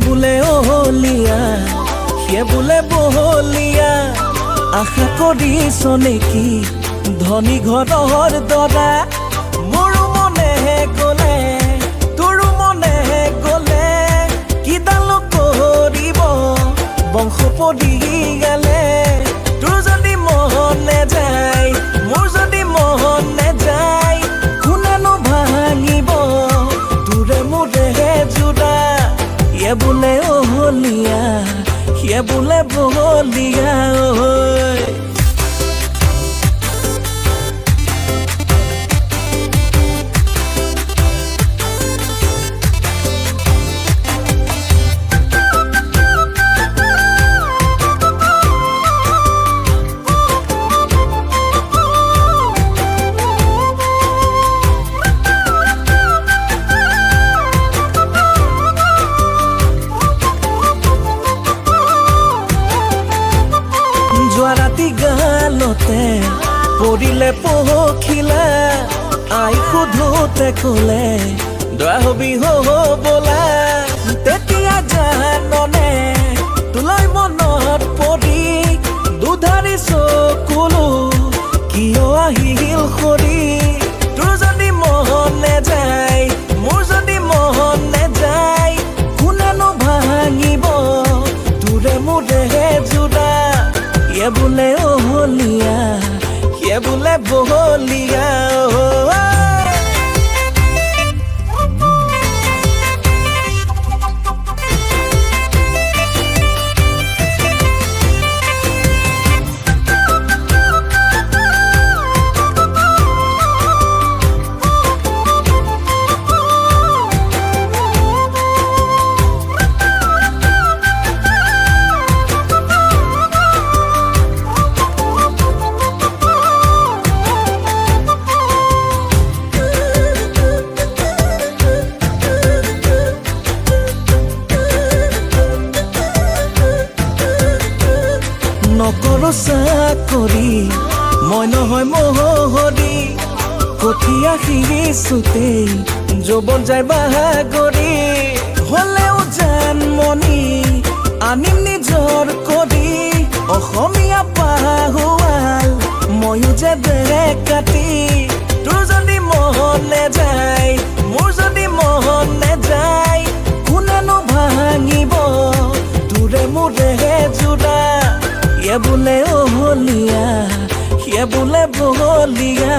বোলে অহলীয়া সিয়ে বোলে বহলীয়া আশা কৰিছ নেকি ধনী ঘৰৰ দৰা মোৰো মনেহে গ'লে তোৰো মনেহে গ'লে কিডাল কৰিব বংশ পৰিয়ালে তোৰ যদি মন নেযায় মোৰ যদি মন নেযায় কোনেনো ভাঙিব তোৰে মোৰে জোৰা সিয়ে বোলে অহলীয়া সিয়ে বোলে বহলীয়া যোৱা ৰাতি গালতে পৰিলে পখিলা আই সোধোতে ক'লে দৰা হবি হ'বলা তেতিয়া জাননে তোলৈ মনত পৰি দুধাৰি চকুলো কিয় আহিল সৰি তোৰ যদি মন নেযায় মোৰ যদি মন নেযায় কোনেনো ভাঙিব তোৰে মোৰে জোৰা সিয়ে বোলে অহলীয়া সিয়ে বোলে বহলীয়া নকৰো চাকৰি মই নহয় মহৰি কঠীয়া সিৰিছোতেই যৌৱন যায় বাহাগৰি হ'লেও জানমণি আনিম নিজৰ কৰি অসমীয়া পাহুৱাল ময়ো যে ডেকাটি তোৰ যদি মন নেযায় মোৰ যদি মন নেযায় কোনেনো ভাঙিব তোৰে মোৰে জোৰা সিয়ে বোলে অহলীয়া সিয়ে বোলে বহলীয়া